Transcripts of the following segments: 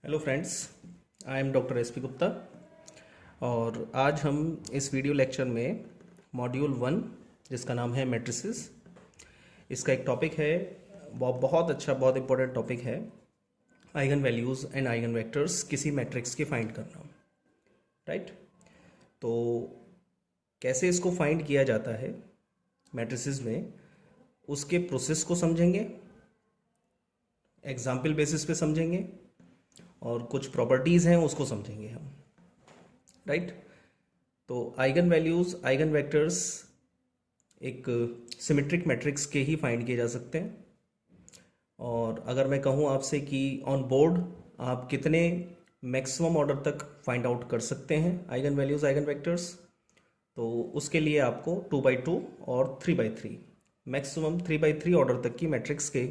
Hello friends, I am doctor S P Gupta और आज हम इस वीडियो लेक्चर में मॉड्यूल 1 जिसका नाम है मैट्रिसेस, इसका एक टॉपिक है। बहुत अच्छा, बहुत इंपॉर्टेंट टॉपिक है। Eigen values and eigen vectors किसी मैट्रिक्स के फाइंड करना। राइट, तो कैसे इसको फाइंड किया जाता है मैट्रिसेस में, उसके प्रोसेस को समझेंगे, एग्जाम्पल बेसिस पे समझेंगे और कुछ प्रॉपर्टीज़ हैं उसको समझेंगे हम। राइट, तो आइगन वैल्यूज़, आइगन वेक्टर्स एक सिमेट्रिक मैट्रिक्स के ही फाइंड किए जा सकते हैं। और अगर मैं कहूँ आपसे कि ऑन बोर्ड आप कितने मैक्सिमम ऑर्डर तक फाइंड आउट कर सकते हैं आइगन वैल्यूज़, आइगन वेक्टर्स, तो उसके लिए आपको 2x2 और 3x3, मैक्सिमम 3x3 ऑर्डर तक की मैट्रिक्स के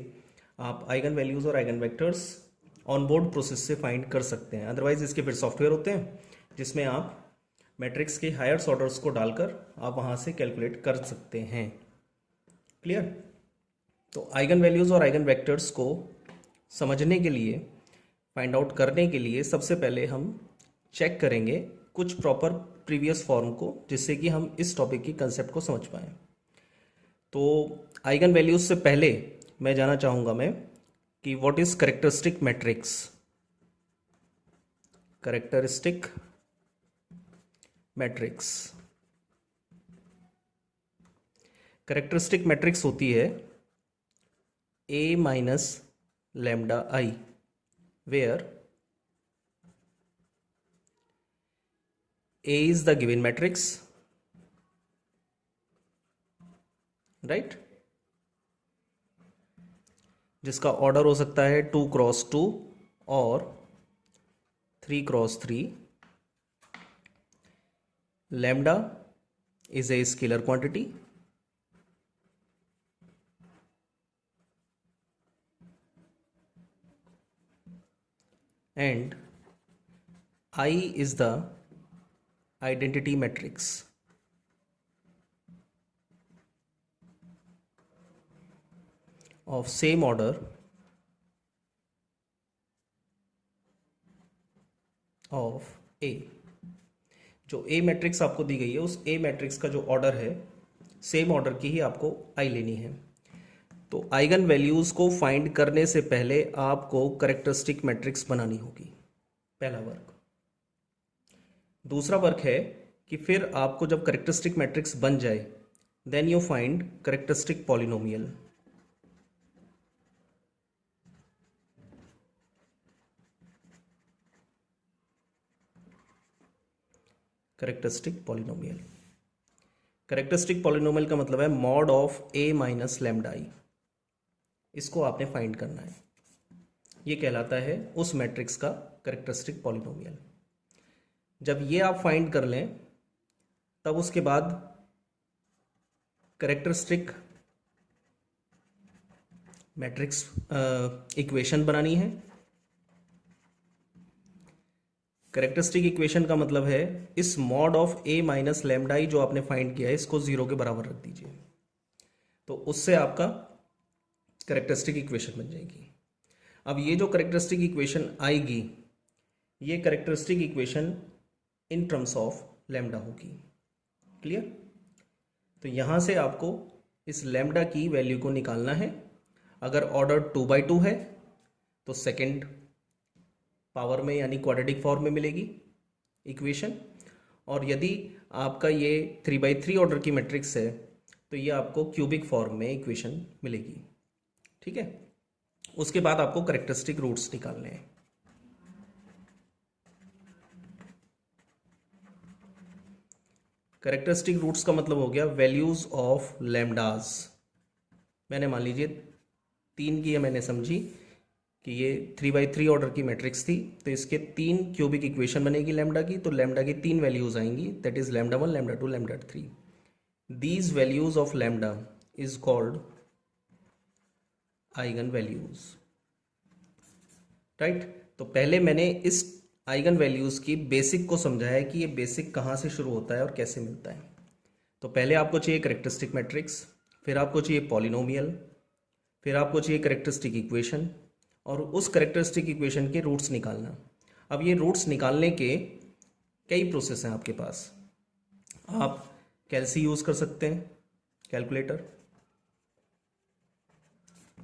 आप आइगन वैल्यूज़ और eigen vectors on board process से फाइंड कर सकते हैं। अदरवाइज इसके फिर सॉफ्टवेयर होते हैं जिसमें आप मैट्रिक्स के हायर ऑर्डर्स को डालकर आप वहाँ से कैलकुलेट कर सकते हैं। क्लियर? तो आइगन वैल्यूज़ और आइगन वेक्टर्स को समझने के लिए, फाइंड आउट करने के लिए सबसे पहले हम चेक करेंगे कुछ प्रॉपर प्रीवियस फॉर्म को, जिससे कि हम इस टॉपिक की कंसेप्ट को समझ पाएँ। तो आइगन वैल्यूज़ से पहले मैं जानना चाहूँगा कि what is characteristic matrix. Characteristic matrix, characteristic matrix होती है A minus lambda I, where A is the given matrix. Right, जिसका ऑर्डर हो सकता है 2x2 और 3x3। Lambda is a scalar quantity and I is the identity matrix of same order of A। जो A matrix आपको दी गई है, उस A मैट्रिक्स का जो ऑर्डर है, सेम ऑर्डर की ही आपको I लेनी है। तो आइगन वैल्यूज़ को फाइंड करने से पहले आपको करेक्टरिस्टिक मैट्रिक्स बनानी होगी, पहला वर्क। दूसरा वर्क है कि फिर आपको जब करेक्टरिस्टिक मैट्रिक्स बन जाए, then you find characteristic polynomial. Characteristic polynomial, characteristic polynomial का मतलब है mod of A minus lambda I. इसको आपने फाइंड करना है, ये कहलाता है उस मैट्रिक्स का करेक्टरिस्टिक पॉलिनोमियल। जब ये आप फाइंड कर लें, तब उसके बाद करेक्टरिस्टिक मैट्रिक्स इक्वेशन बनानी है। करेक्टरिस्टिक इक्वेशन का मतलब है इस mod of A minus lambda I जो आपने फाइंड किया है, इसको 0 के बराबर रख दीजिए, तो उससे आपका करेक्टरिस्टिक इक्वेशन बन जाएगी। अब ये जो करेक्टरिस्टिक इक्वेशन आएगी, ये characteristic equation in terms of lambda होगी। क्लियर? तो यहाँ से आपको इस लैम्डा की वैल्यू को निकालना है। अगर ऑर्डर 2x2 है तो सेकेंड पावर में यानी क्वाड्रेटिक फॉर्म में मिलेगी इक्वेशन, और यदि आपका ये 3x3 ऑर्डर की मैट्रिक्स है तो ये आपको क्यूबिक फॉर्म में इक्वेशन मिलेगी। ठीक है? उसके बाद आपको करेक्टरिस्टिक रूट्स निकालने हैं। करेक्टरिस्टिक रूट्स का मतलब हो गया वैल्यूज ऑफ लैम्डास। मैंने मान लीजिए 3 की, मैंने समझी कि ये 3x3 ऑर्डर की मैट्रिक्स थी, तो इसके 3 क्यूबिक इक्वेशन बनेगी लैम्डा की। तो लैम्डा की 3 वैल्यूज आएंगी, that is lambda 1, lambda 2, lambda 3। These values of lambda is called eigen values. Right, तो पहले मैंने इस आइगन वैल्यूज की बेसिक को समझा है कि ये बेसिक कहाँ से शुरू होता है और कैसे मिलता है। तो पहले आपको चाहिए करेक्टरिस्टिक मैट्रिक्स, फिर आपको चाहिए पॉलिनोमियल, फिर आपको चाहिए करेक्टरिस्टिक इक्वेशन, और उस करेक्टरिस्टिक इक्वेशन के रूट्स निकालना। अब ये रूट्स निकालने के कई प्रोसेस हैं आपके पास। आप कैलसी यूज़ कर सकते हैं, कैलकुलेटर,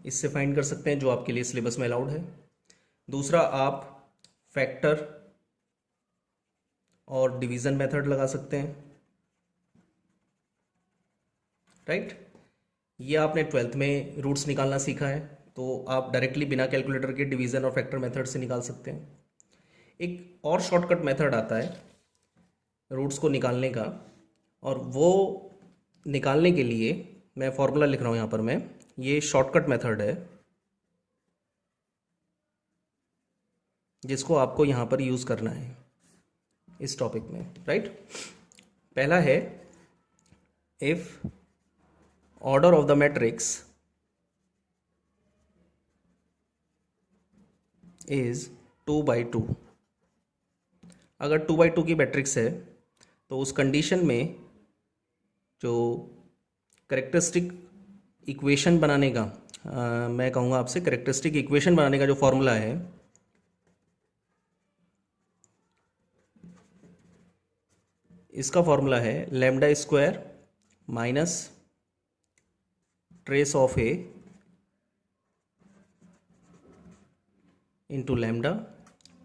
इससे फाइंड कर सकते हैं, जो आपके लिए सिलेबस में अलाउड है। दूसरा, आप फैक्टर और डिवीज़न मेथड लगा सकते हैं, राइट। ये आपने 12th में रूट्स निकालना सीखा है, तो आप डायरेक्टली बिना कैलकुलेटर के डिवीज़न और फैक्टर मेथड से निकाल सकते हैं। एक और शॉर्टकट मेथड आता है रूट्स को निकालने का, और वो निकालने के लिए मैं फॉर्मूला लिख रहा हूँ यहाँ पर। मैं ये शॉर्टकट मेथड है जिसको आपको यहाँ पर यूज़ करना है इस टॉपिक में, राइट। पहला है, if order of the matrix is 2/2। अगर 2/2 की मैट्रिक्स है तो उस कंडीशन में जो करेक्टरिस्टिक इक्वेशन बनाने का, मैं कहूँगा आपसे करेक्टरिस्टिक इक्वेशन बनाने का जो फॉर्मूला है, इसका फॉर्मूला है lambda square minus trace of A into lambda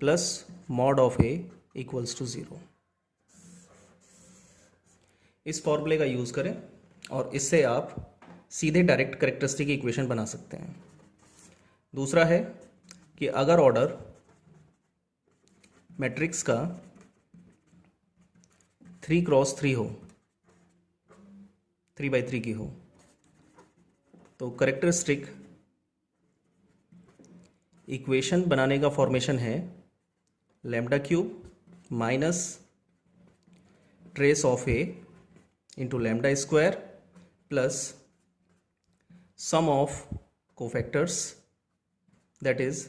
plus mod of A equals to 0। इस फॉर्मूले का यूज़ करें और इससे आप सीधे डायरेक्ट करेक्टरिस्टिक इक्वेशन बना सकते हैं। दूसरा है कि अगर ऑर्डर मैट्रिक्स का 3x3 हो, 3/3 की हो, तो करेक्टरिस्टिक इक्वेशन बनाने का फॉर्मेशन है lambda cube minus trace of A into lambda square plus sum of cofactors, that is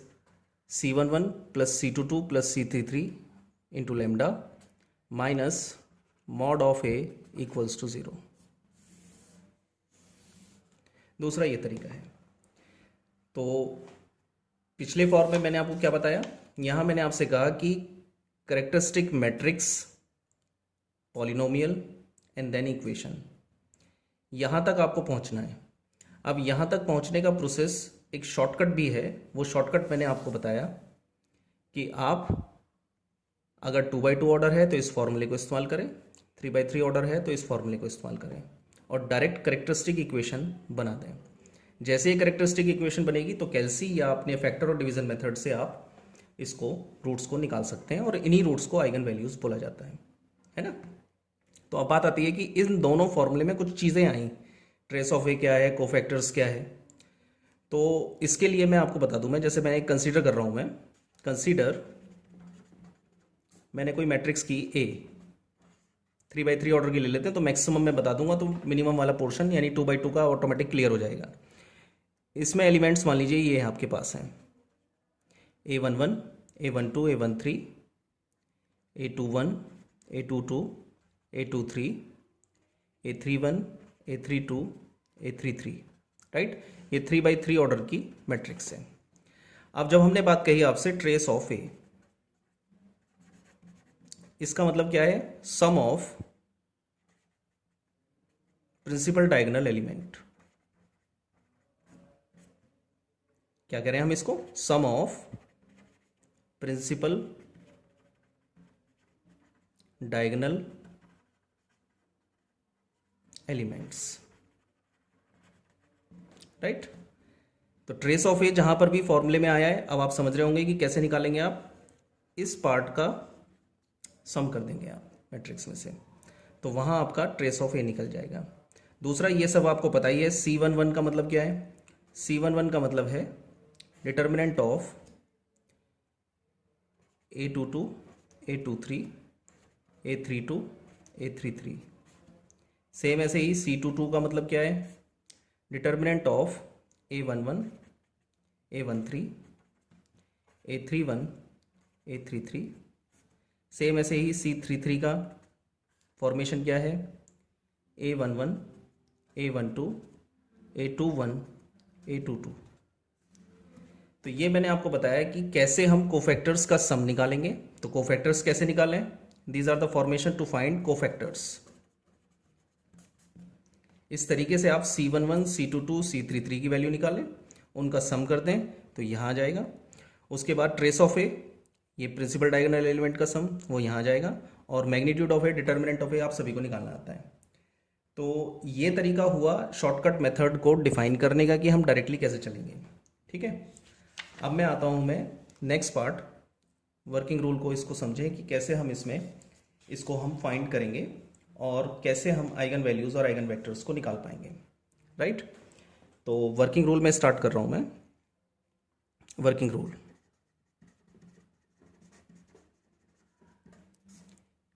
C11 plus C22 plus C33 into lambda minus mod of A equals to 0। दूसरा ये तरीका है। तो पिछले form में मैंने आपको क्या बताया, यहाँ मैंने आपसे कहा कि characteristic matrix, polynomial and then equation, यहाँ तक आपको पहुँचना है। अब यहाँ तक पहुँचने का प्रोसेस एक शॉर्टकट भी है। वो शॉर्टकट मैंने आपको बताया कि आप अगर 2/2 ऑर्डर है तो इस फॉर्मूले को इस्तेमाल करें, 3/3 ऑर्डर है तो इस फॉर्मूले को इस्तेमाल करें और डायरेक्ट करेक्टरिस्टिक इक्वेशन बना दें। जैसे ही करेक्टरिस्टिक इक्वेशन बनेगी तो कैलसी या अपने फैक्टर और डिवीजन मेथड से आप इसको रूट्स को निकाल सकते हैं, और इन्हीं रूट्स को आइगन वैल्यूज बोला जाता है ना। तो अब बात आती है कि इन दोनों फॉर्मूले में कुछ चीज़ें आई, ट्रेस ऑफ ए क्या है, कोफैक्टर्स क्या है। तो इसके लिए मैं आपको बता दूं, मैं जैसे मैं एक कंसीडर कर रहा हूं, मैं कंसीडर मैंने कोई मैट्रिक्स की ए 3/3 ऑर्डर की ले लेते हैं, तो मैक्सिमम मैं बता दूंगा, तो मिनिमम वाला पोर्शन यानी 2/2 का ऑटोमेटिक क्लियर हो जाएगा। इसमें एलिमेंट्स मान लीजिए ये आपके पास हैं A11, A12, A13, A21, A22, A23, A31, A32, A33, right. ये 3/3 ऑर्डर की मैट्रिक्स है। अब जब हमने बात कही आपसे ट्रेस ऑफ ए, इसका मतलब क्या है, sum of principal diagonal element. क्या कह रहे हैं हम इसको, sum of principal diagonal elements, right. तो ट्रेस ऑफ ए जहां पर भी फॉर्मूले में आया है, अब आप समझ रहे होंगे कि कैसे निकालेंगे। आप इस पार्ट का सम कर देंगे आप मैट्रिक्स में से, तो वहां आपका ट्रेस ऑफ ए निकल जाएगा। दूसरा, ये सब आपको पता ही है, C11 का मतलब क्या है, C11 का मतलब है determinant of A22, A23, A32, A33। Same ऐसे ही C22 का मतलब क्या है, determinant of A11, A13, A31, A33। Same ऐसे ही C33 का फॉर्मेशन क्या है, A11, A12, A21, A22। तो ये मैंने आपको बताया कि कैसे हम कोफैक्टर्स का सम निकालेंगे। तो कोफैक्टर्स कैसे निकालें? These are the formation to find cofactors. इस तरीके से आप C11, C22, C33 की वैल्यू निकालें, उनका सम कर दें तो यहाँ आ जाएगा। उसके बाद ट्रेस ऑफ ए, ये प्रिंसिपल डायगोनल एलिमेंट का सम, वो यहाँ आ जाएगा। और magnitude of A, determinant of A आप सभी को निकालना आता है। तो ये तरीका हुआ शॉर्टकट मेथड को डिफाइन करने का कि हम डायरेक्टली कैसे चलेंगे। ठीक है, अब मैं आता हूँ मैं नेक्स्ट पार्ट, वर्किंग रूल को इसको समझें कि कैसे हम इसको हम फाइंड करेंगे और कैसे हम आइगन वैल्यूज़ और आइगन वेक्टर्स को निकाल पाएंगे। राइट, तो वर्किंग रूल में स्टार्ट कर रहा हूँ मैं। Working rule,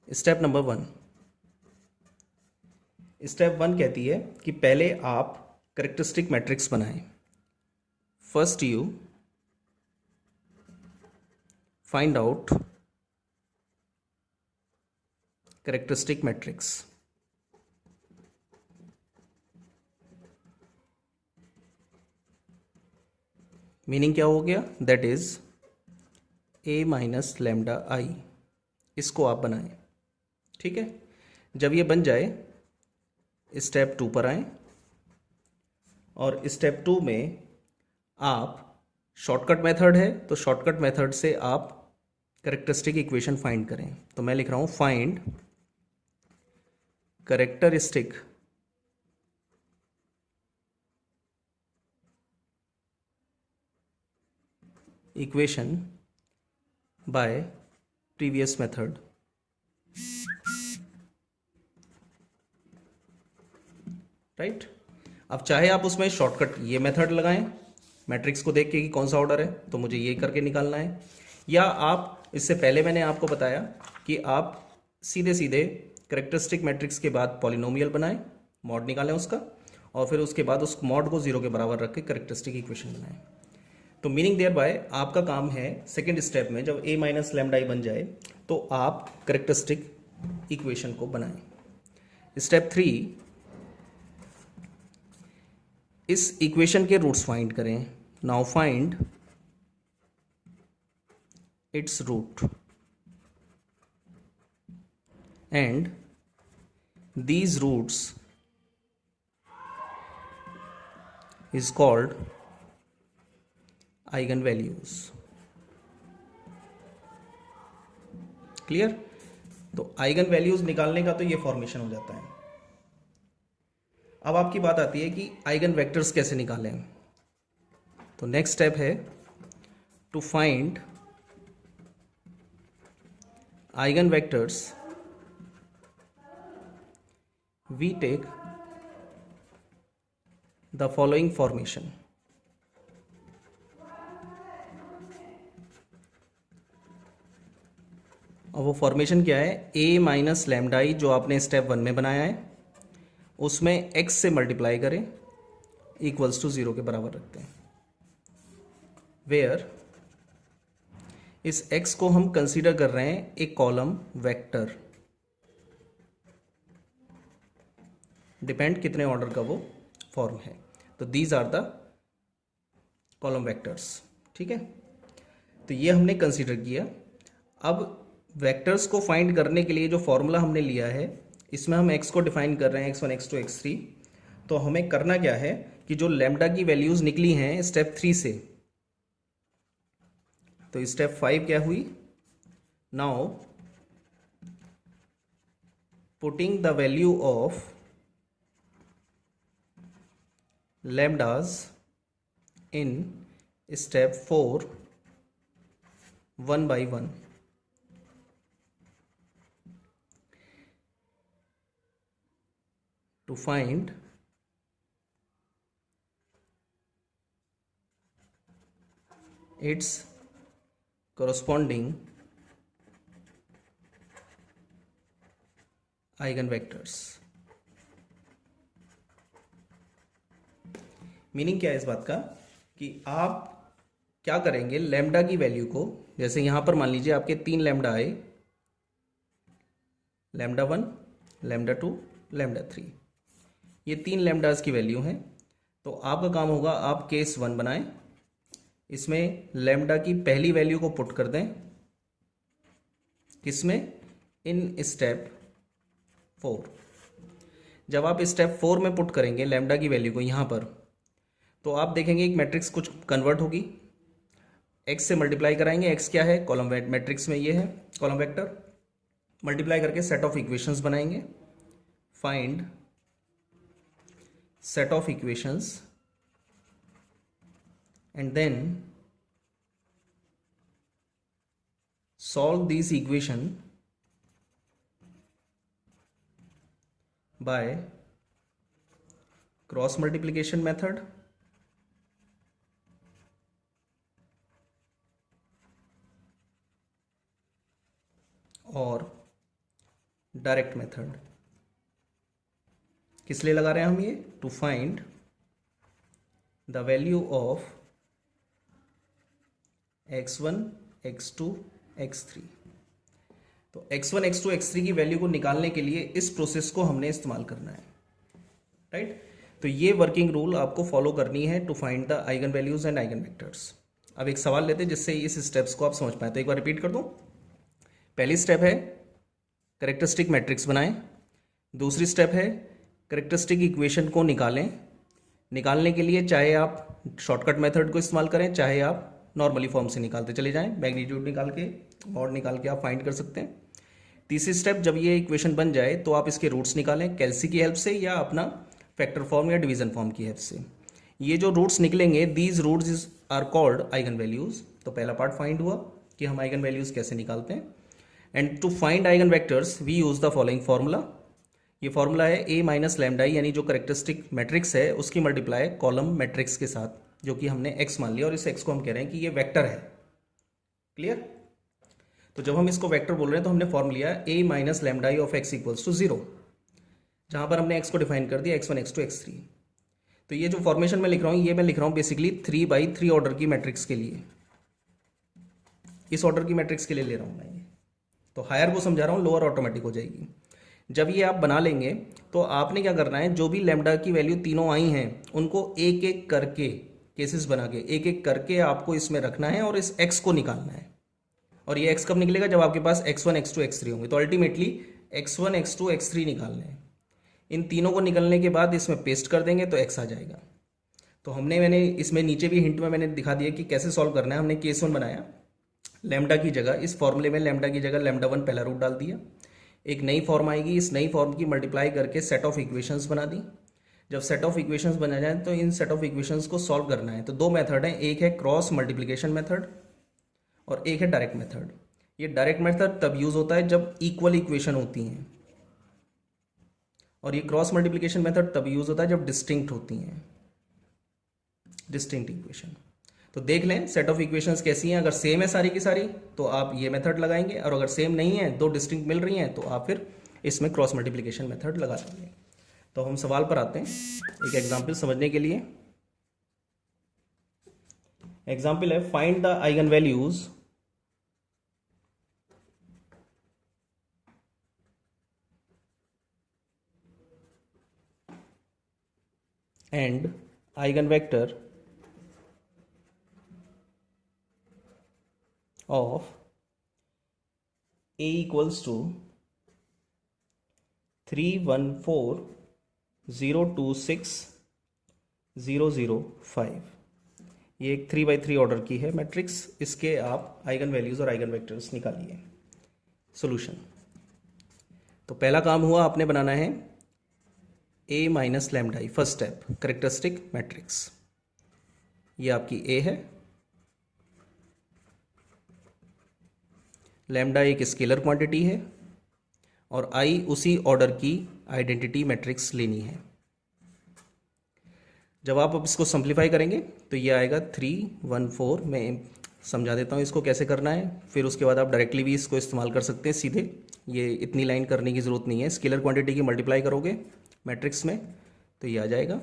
step number 1। Step 1 कहती है कि पहले आप कैरेक्टरिस्टिक मैट्रिक्स बनाएं। First you find out characteristic matrix. Meaning क्या हो गया? That is A minus lambda I. इसको आप बनाएं। ठीक है, जब ये बन जाए स्टेप 2 पर आए और स्टेप 2 में आप शॉर्टकट मेथड है तो शॉर्टकट मेथड से आप कैरेक्टरिस्टिक इक्वेशन फाइंड करें। तो मैं लिख रहा हूं find characteristic equation by previous method. Right, अब चाहे आप उसमें शॉर्टकट ये मेथड लगाएं, मैट्रिक्स को देख के कि कौन सा ऑर्डर है तो मुझे ये करके निकालना है, या आप इससे पहले मैंने आपको बताया कि आप सीधे सीधे कैरेक्टरिस्टिक मैट्रिक्स के बाद पॉलिनोमियल बनाएं, मॉड निकालें उसका, और फिर उसके बाद उस मॉड को 0 के बराबर रख के कैरेक्टरिस्टिक इक्वेशन बनाएं। तो मीनिंग देयर बाय आपका काम है सेकेंड स्टेप में जब A माइनस लैम्डा आई बन जाए तो आप कैरेक्टरिस्टिक इक्वेशन को बनाएं। स्टेप 3, इस इक्वेशन के रूट्स फाइंड करें। Now find its root and these roots is called eigenvalues। Clear? तो आइगन वैल्यूज निकालने का तो ये फॉर्मेशन हो जाता है। अब आपकी बात आती है कि आइगन वेक्टर्स कैसे निकालें। तो नेक्स्ट स्टेप है to find eigenvectors. We take the following formation। और वो फॉर्मेशन क्या है? A माइनस लैम्डा आई जो आपने स्टेप 1 में बनाया है उसमें x से मल्टीप्लाई करें इक्वल्स टू 0 के बराबर रखते हैं, वेयर इस x को हम कंसीडर कर रहे हैं एक कॉलम वेक्टर। डिपेंड कितने ऑर्डर का वो फॉर्म है। तो these are the column vectors. ठीक है, तो ये हमने कंसीडर किया। अब वेक्टर्स को फाइंड करने के लिए जो फॉर्मूला हमने लिया है इसमें हम x को डिफाइन कर रहे हैं x1, x2, x3। तो हमें करना क्या है कि जो लैम्डा की वैल्यूज निकली हैं स्टेप 3 से, तो स्टेप 5 क्या हुई? Now putting the value of lambdas in step 4 1 by 1। to find its corresponding eigenvectors। Meaning क्या है इस बात का कि आप क्या करेंगे, लैम्डा की वैल्यू को, जैसे यहां पर मान लीजिए आपके 3 लैम्डा आए, लैम्डा 1, लैम्डा 2, लैम्डा 3, ये 3 लैम्डास की वैल्यू हैं। तो आपका काम होगा आप केस 1 बनाएं, इसमें लैम्डा की पहली वैल्यू को पुट कर दें, किसमें, इन स्टेप 4। जब आप स्टेप 4 में पुट करेंगे लैम्डा की वैल्यू को यहाँ पर, तो आप देखेंगे एक मैट्रिक्स कुछ कन्वर्ट होगी, एक्स से मल्टीप्लाई कराएंगे, एक्स क्या है, कॉलम मैट्रिक्स में ये है कॉलम वेक्टर, मल्टीप्लाई करके सेट ऑफ इक्वेशंस बनाएंगे, find set of equations and then solve this equation by cross multiplication method और डायरेक्ट मेथड। किस लिए लगा रहे हैं हम ये, to find the value of x1 x2 x3। तो x1 x2 x3 की वैल्यू को निकालने के लिए इस प्रोसेस को हमने इस्तेमाल करना है, राइट। तो ये वर्किंग रूल आपको फॉलो करनी है to find the eigenvalues and eigenvectors. अब एक सवाल लेते हैं जिससे इस स्टेप्स को आप समझ पाए, तो एक बार रिपीट कर दूं। पहली स्टेप है कैरेक्टरिस्टिक मैट्रिक्स बनाएं, दूसरी स्टेप है कैरेक्टरिस्टिक इक्वेशन को निकालें। निकालने के लिए चाहे आप शॉर्टकट मेथड को इस्तेमाल करें, चाहे आप नॉर्मली फॉर्म से निकालते चले जाएं, मैग्नीट्यूड निकाल के, मॉड निकाल के आप फाइंड कर सकते हैं। तीसरी स्टेप, जब ये इक्वेशन बन जाए तो आप इसके रूट्स निकालें कैलसी की हेल्प से या अपना फैक्टर फॉर्म या डिवीजन फॉर्म की हेल्प से। ये जो रूट्स निकलेंगे, these roots are called eigenvalues. तो पहला पार्ट फाइंड हुआ कि हम आइगन वैल्यूज कैसे निकालते हैं। And to find eigenvectors we use the following formula. ये फॉर्मूला है a माइनस लैम्डा, यानी जो करेक्टरिस्टिक मैट्रिक्स है उसकी मल्टीप्लाई कॉलम मैट्रिक्स के साथ, जो कि हमने x मान लिया और इस x को हम कह रहे हैं कि ये वेक्टर है। क्लियर। तो जब हम इसको वेक्टर बोल रहे हैं तो हमने फॉर्म लिया a minus lambda of x equals to 0, जहां पर हमने x को डिफाइन कर दिया x1 x2 x3। तो ये जो फॉर्मेशन में लिख रहा हूं, ये मैं लिख रहा हूं बेसिकली 3/3 ऑर्डर की मैट्रिक्स के लिए, इस ऑर्डर की मैट्रिक्स के लिए ले रहा हूं मैं ये। तो हायर को समझा रहा हूं, लोअर ऑटोमेटिक हो जाएगी। जब ये आप बना लेंगे तो आपने क्या करना है, जो भी लैम्डा की वैल्यू तीनों आई हैं उनको एक एक करके केसेस बना के एक एक करके आपको इसमें रखना है और इस x को निकालना है। और ये x कब निकलेगा, जब आपके पास x1 x2 x3 होंगे। तो अल्टीमेटली x1 x2 x3 निकालने हैं। इन तीनों को निकलने के बाद इसमें पेस्ट कर देंगे तो x आ जाएगा। तो मैंने इसमें नीचे भी हिंट में मैंने दिखा दिया कि कैसे सॉल्व करना है। हमने केस 1 बनाया, लैम्डा की जगह, इस फॉर्मूले में लैम्डा की जगह लैम्डा 1 पहला रूट डाल दिया। एक नई फॉर्म आएगी, इस नई फॉर्म की मल्टीप्लाई करके सेट ऑफ इक्वेशंस बना दी। जब सेट ऑफ इक्वेशंस बना जाए तो इन सेट ऑफ इक्वेशंस को सॉल्व करना है। तो दो मेथड हैं, एक है क्रॉस मल्टीप्लिकेशन मेथड और एक है डायरेक्ट मेथड। ये डायरेक्ट मेथड तब यूज होता है जब इक्वल इक्वेशन होती हैं, और ये क्रॉस मल्टीप्लिकेशन मेथड तब यूज होता है जब डिस्टिंक्ट होती हैं, डिस्टिंक्ट इक्वेशन। तो देख लें सेट ऑफ इक्वेशंस कैसी हैं। अगर सेम है सारी की सारी तो आप ये मेथड लगाएंगे, और अगर सेम नहीं है, दो डिस्टिंक्ट मिल रही हैं, तो आप फिर इसमें क्रॉस मल्टीप्लिकेशन मेथड लगा देंगे। तो हम सवाल पर आते हैं एक एग्जाम्पल समझने के लिए। एग्जाम्पल है find the eigenvalues and eigen vector of a equals to 314026005। ये एक 3/3 ऑर्डर की है मैट्रिक्स। इसके आप आइगन वैल्यूज और आइगन वेक्टर्स निकालिए। सॉल्यूशन। तो पहला काम हुआ, आपने बनाना है a minus lambda, first step characteristic matrix. ये आपकी a है, लैम्डा एक स्केलर क्वांटिटी है और आई उसी ऑर्डर की आइडेंटिटी मैट्रिक्स लेनी है। जब आप अब इसको सिंप्लीफाई करेंगे तो ये आएगा 314। मैं समझा देता हूँ इसको कैसे करना है, फिर उसके बाद आप डायरेक्टली भी इसको इस्तेमाल कर सकते हैं सीधे। ये इतनी लाइन करने की ज़रूरत नहीं है। स्केलर क्वांटिटी की मल्टीप्लाई करोगे मैट्रिक्स में तो ये आ जाएगा,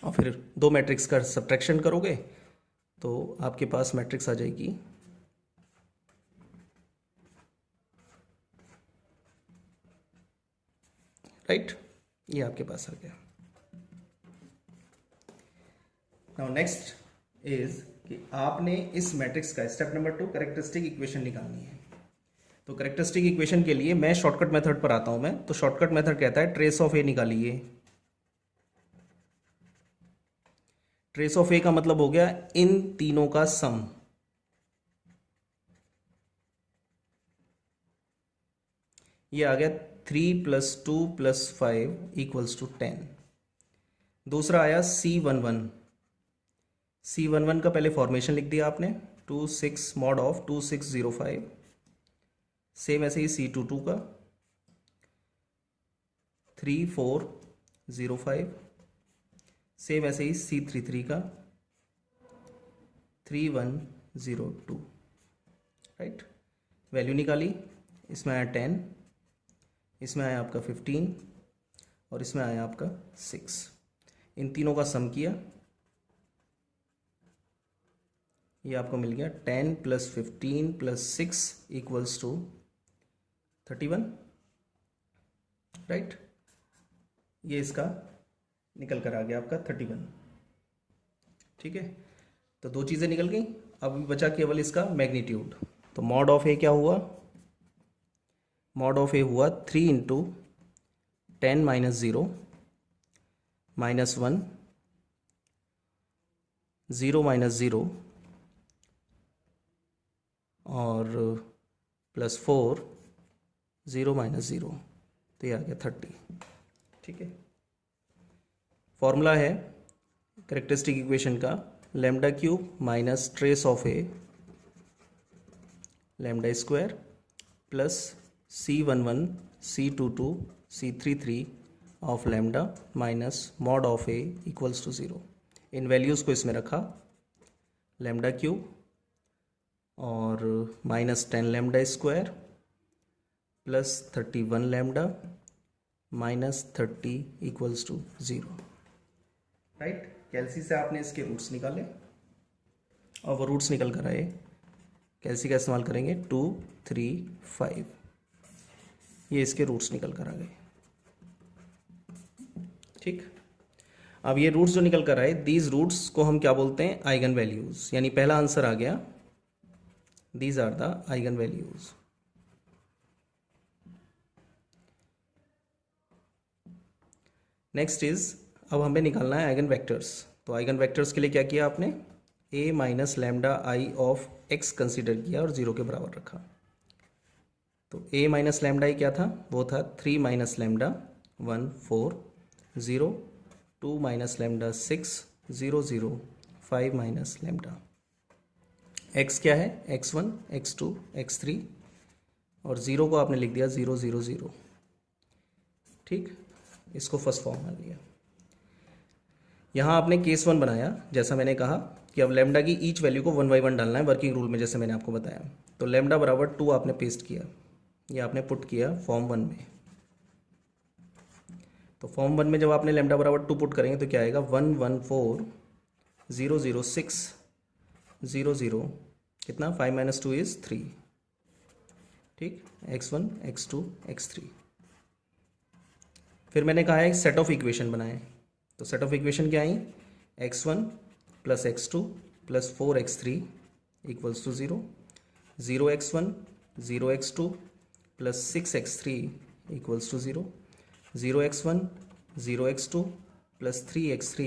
और फिर दो मैट्रिक्स का सब्ट्रैक्शन करोगे तो आपके पास मैट्रिक्स आ जाएगी राइट। ये आपके पास आ गया। नाउ नेक्स्ट इज कि आपने इस मैट्रिक्स का स्टेप नंबर 2 कैरेक्टरिस्टिक इक्वेशन निकालनी है। तो कैरेक्टरिस्टिक इक्वेशन के लिए मैं शॉर्टकट मेथड पर आता हूं। मैं तो शॉर्टकट मेथड कहता है ट्रेस ऑफ ए निकालिए। ट्रेस ऑफ ए का मतलब हो गया इन तीनों का सम। ये आ गया 3 + 2 + 5 = 10। दूसरा आया C11। C11 का पहले फॉर्मेशन लिख दिया आपने 26 mod of 2605। सेम ऐसे ही C22 का 3405। सेम ऐसे ही C33 का 3102। राइट, वैल्यू निकाली। इसमें आया 10, इसमें आया आपका 15 और इसमें आया आपका 6। इन तीनों का सम किया, ये आपको मिल गया 10 + 15 + 6 = 31। राइट, ये इसका निकल कर आ गया आपका 31। ठीक है, तो दो चीज़ें निकल गई। अब बचा केवल इसका मैग्नीट्यूड। तो मॉड ऑफ ए क्या हुआ? मॉड ऑफ ए हुआ 3 × 10 - 0 - 1 0 - 0 और +4 0 - 0। तो ये आ गया 30। ठीक है, फॉर्मूला है कैरेक्टरिस्टिक इक्वेशन का λ³ - trace of A λ² plus C11 C22 C33 of lambda minus mod of A = 0। इन वैल्यूज़ को इसमें रखा, λ³ और -10 λ² plus 31 lambda minus 30 = 0। Right, calci से आपने इसके रूट्स निकाले और वो रूट्स निकल कर आए। कैल्सी का इस्तेमाल करेंगे 2 3 5। ये इसके रूट्स निकल कर आ गए। ठीक, अब ये रूट्स जो निकल कर आए, दीज रूट्स को हम क्या बोलते हैं? Eigenvalues. यानी पहला आंसर आ गया, these are the eigenvalues. Next is, अब हमें निकालना है आइगन वेक्टर्स। तो आइगन वेक्टर्स के लिए क्या किया आपने? a - λI of x consider किया और 0 के बराबर रखा। तो a - λI क्या था? वो था 3 - λ 1 4 0 2 - λ 6 0 0 5 - λ। x क्या है? x1 x2 x3 और 0 को आपने लिख दिया 0 0 0। ठीक, इसको फर्स्ट फॉर्म मान लिया। यहाँ आपने केस 1 बनाया, जैसा मैंने कहा कि अब लैम्डा की ईच वैल्यू को 1 by 1 डालना है वर्किंग रूल में, जैसे मैंने आपको बताया। तो लैम्डा बराबर 2 आपने पेस्ट किया, ये आपने पुट किया फॉर्म 1 में। तो फॉर्म 1 में जब आपने लैम्डा बराबर 2 पुट करेंगे तो क्या आएगा? 1 1 4 0 0 6 0 0 कितना? 5 - 2 = 3। ठीक, x1 x2 x3। फिर मैंने कहा है सेट ऑफ इक्वेशन बनाए। तो सेट ऑफ इक्वेशन क्या आई? x1 + x2 + 4x3 = 0 0x1 0x2 + 6x3 = 0 0x1 0x2 + 3x3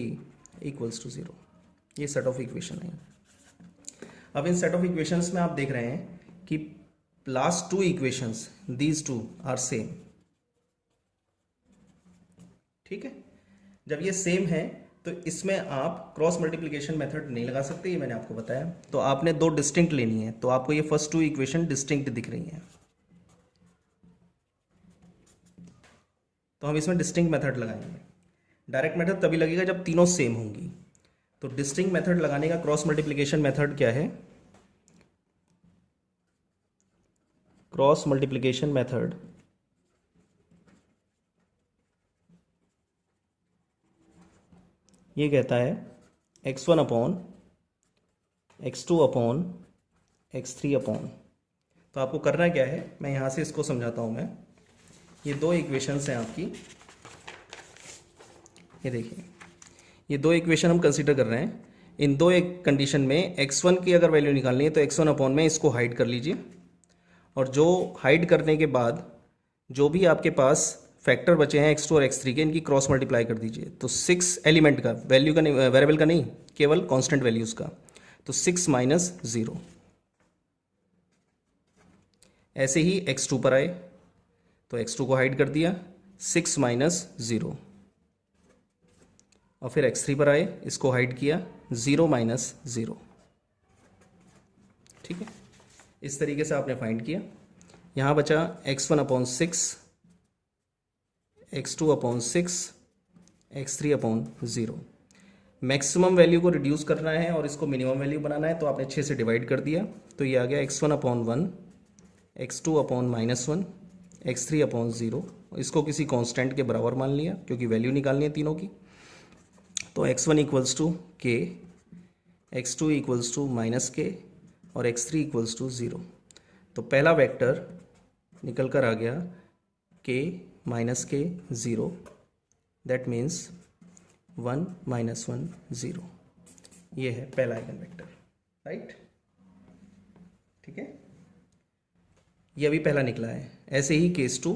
= 0। ये सेट ऑफ इक्वेशन है। अब इन सेट ऑफ इक्वेशंस में आप देख रहे हैं कि last 2 equations, these 2 are same. ठीक है, जब ये सेम है तो इसमें आप क्रॉस मल्टीप्लिकेशन मेथड नहीं लगा सकते, ये मैंने आपको बताया। तो आपने 2 डिस्टिंक्ट लेनी है। तो आपको ये फर्स्ट 2 इक्वेशन डिस्टिंक्ट दिख रही हैं, तो हम इसमें डिस्टिंक्ट मेथड लगाएंगे। डायरेक्ट मेथड तभी लगेगा जब तीनों सेम होंगी। तो डिस्टिंक्ट मेथड लगाने का क्रॉस मल्टीप्लिकेशन मेथड क्या है? क्रॉस मल्टीप्लिकेशन मेथड ये कहता है x1 upon x2 upon x3 upon. तो आपको करना क्या है, मैं यहाँ से इसको समझाता हूँ। मैं ये 2 इक्वेशंस हैं आपकी, ये देखिए, ये 2 इक्वेशन हम कंसीडर कर रहे हैं। इन दो एक कंडीशन में x1 की अगर वैल्यू निकालनी है तो x1 अपॉन में इसको हाइड कर लीजिए, और जो हाइड करने के बाद जो भी आपके पास फैक्टर बचे हैं x2 और x3 के, इनकी क्रॉस मल्टीप्लाई कर दीजिए। तो 6 एलिमेंट का, वैल्यू का नहीं, वेरिएबल का नहीं, केवल कांस्टेंट वैल्यूज़ का, तो 6 माइनस 0। ऐसे ही x2 पर आए तो x2 को हाइड कर दिया, 6 माइनस 0, और फिर x3 पर आए, इसको हाइड किया, 0 माइनस 0। ठीक है, इस तरीके से आपने फाइंड किया। यहाँ बचा x1 upon 6, x2 upon 6, x3 upon 0। Maximum value को रिड्यूस करना है और इसको मिनिमम वैल्यू बनाना है, तो आपने 6 से डिवाइड कर दिया, तो ये आ गया x1 upon 1, x2 upon -1, x3 upon 0। इसको किसी कांस्टेंट के बराबर मान लिया क्योंकि वैल्यू निकालनी है तीनों की। तो x1 equals to k, x2 equals to -k और x3 इक्वल्स टू 0। तो पहला वेक्टर निकल कर आ गया k minus k 0, that means 1 minus 1 0। ये है पहला आइगन वेक्टर, राइट। ठीक है, ये अभी पहला निकला है। ऐसे ही केस 2,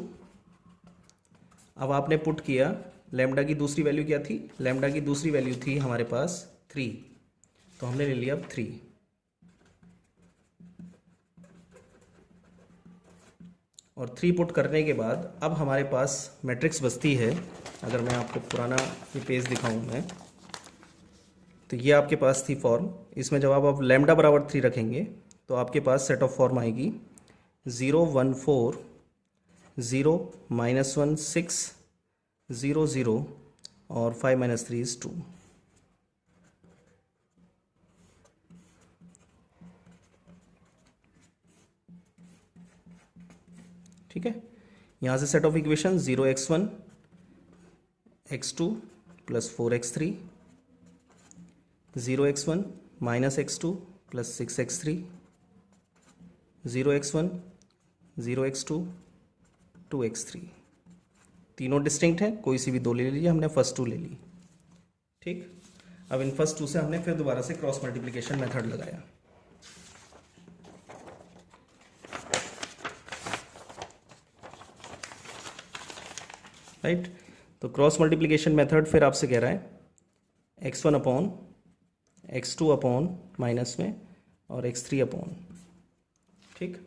अब आपने पुट किया, लैम्डा की दूसरी वैल्यू क्या थी? लैम्डा की दूसरी वैल्यू थी हमारे पास 3, तो हमने ले लिया अब 3। और 3 पुट करने के बाद अब हमारे पास मैट्रिक्स बचती है। अगर मैं आपको पुराना ये पेज दिखाऊं मैं, तो ये आपके पास थी फॉर्म। इसमें जब आप लैम्डा बराबर 3 रखेंगे तो आपके पास सेट ऑफ फॉर्म आएगी 0 1 4 0 -1 6 0 0 और 5 - 3 is 2। ठीक है, यहाँ से set of equation 0x1 x2 plus 4x3, 0x1 minus x2 plus 6x3, 0x1 0x2 2x3। तीनों डिस्टिंक्ट हैं, कोई सी भी दो ले लीजिए, हमने फर्स्ट 2 ले ली। ठीक, अब इन फर्स्ट 2 से हमने फिर दोबारा से क्रॉस मल्टीप्लिकेशन मेथड लगाया। राइट, तो क्रॉस मल्टीप्लिकेशन मेथड फिर आपसे कह रहा है x1 upon x2 upon minus में और x3 अपॉन। ठीक,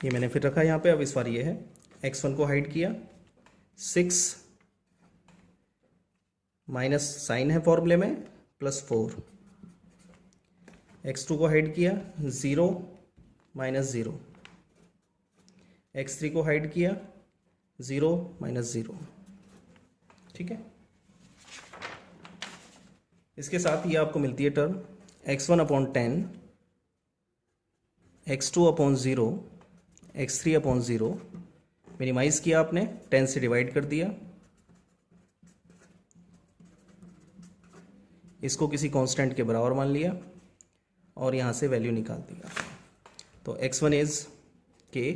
ये मैंने फिर रखा यहाँ पे। अब इस बार ये है, x1 को हाइड किया, 6 माइनस साइन है फॉर्मूले में प्लस 4, x2 को हाइड किया, 0 माइनस 0, x3 को हाइड किया, 0 माइनस 0। ठीक है, इसके साथ ये आपको मिलती है term x1 upon 10, x2 upon 0, x3 upon 0। Minimize किया आपने, 10 से डिवाइड कर दिया, इसको किसी कांस्टेंट के बराबर मान लिया और यहाँ से वैल्यू निकाल दिया। तो x1 is k,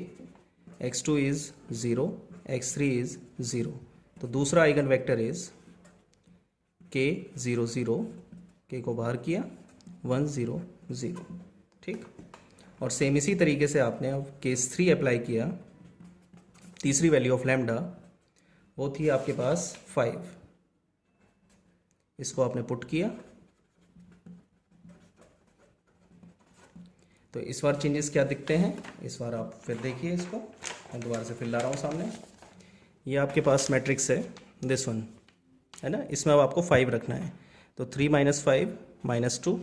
x2 is 0, x3 is 0। तो दूसरा eigen vector is k 0 0, k को बाहर किया, 1 0 0। ठीक, और सेम इसी तरीके से आपने अब केस 3 अप्लाई किया। तीसरी वैल्यू ऑफ लैम्डा वो थी आपके पास 5, इसको आपने पुट किया। तो इस बार चेंजेस क्या दिखते हैं, इस बार आप फिर देखिए इसको, मैं दोबारा से फिर ला रहा हूँ सामने। ये आपके पास मैट्रिक्स है, दिस वन है ना, इसमें अब आपको 5 रखना है। तो 3 - 5 -2,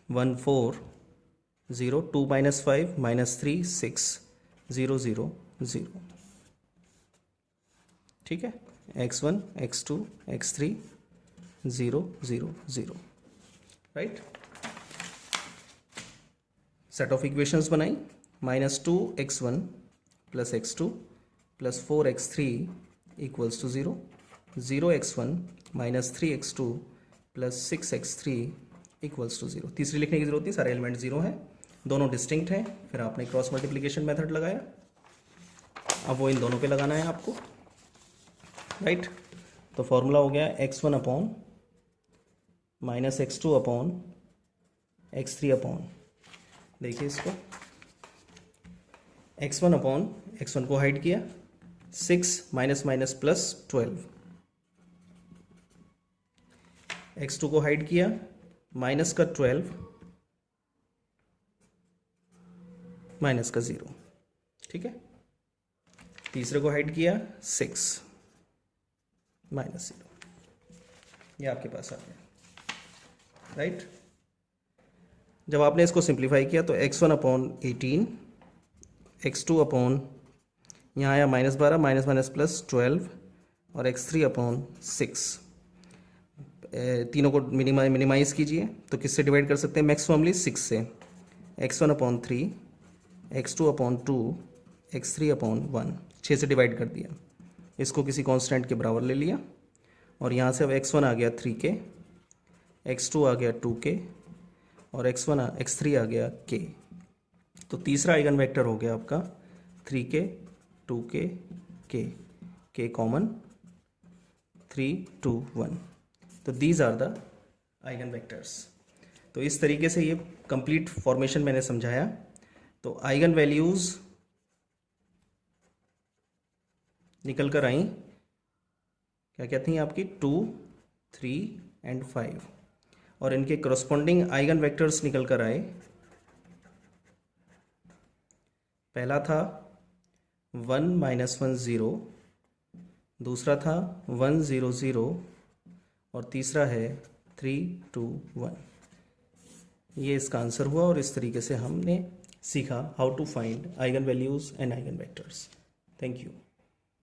1 4 0, 2 - 5 -3 6 0 0 0। ठीक है, x1 x2 x3 0 0 0। Right, set of equations बनाई, -2x1 plus x2 plus 4x3 equals to 0, 0x1 -3x2 plus 6x3 equals to 0। तीसरी लिखने की जरूरत नहीं, सारे एलिमेंट 0 हैं, दोनों डिस्टिंक्ट हैं। फिर आपने क्रॉस मल्टीप्लिकेशन मेथड लगाया, अब वो इन दोनों पे लगाना है आपको। राइट, तो फॉर्मूला हो गया x1 upon minus x2 upon x3 upon, देखिए इसको x1 अपॉन, x1 को हाइड किया, 6 माइनस माइनस प्लस 12, x2 को हाइड किया, माइनस का 12 माइनस का 0, ठीक है। तीसरे को हाइड किया, 6 माइनस 0, ये आपके पास आ गया, राइट। जब आपने इसको सिंप्लीफाई किया तो x1 अपॉन 18, x2 अपॉन, यहाँ आया माइनस 12 माइनस माइनस प्लस 12 और x3 अपॉन 6, तीनों को मिनिमाइज कीजिए तो किससे डिवाइड कर सकते हैं मैक्सिममली 6 से, x1 upon 3, x2 upon 2, x3 upon 1, 6 से डिवाइड कर दिया, इसको किसी कांस्टेंट के बराबर ले लिया और यहाँ से अब x1 आ गया 3k, x2 आ गया 2k और x3 आ गया k। तो तीसरा आइगन वेक्टर हो गया आपका 3k 2k k, k common 3 2 1। तो these are the eigenvectors. तो इस तरीके से ये कंप्लीट फॉर्मेशन मैंने समझाया। तो आइगन वैल्यूज़ निकल कर आई, क्या क्या थी आपकी 2 3 एंड 5, और इनके करस्पॉन्डिंग आइगन वेक्टर्स निकल कर आए। पहला था 1 -1 0, दूसरा था 1 0 0 और तीसरा है 3 2 1। ये इसका आंसर हुआ और इस तरीके से हमने सीखा how to find eigenvalues and eigenvectors. Thank you.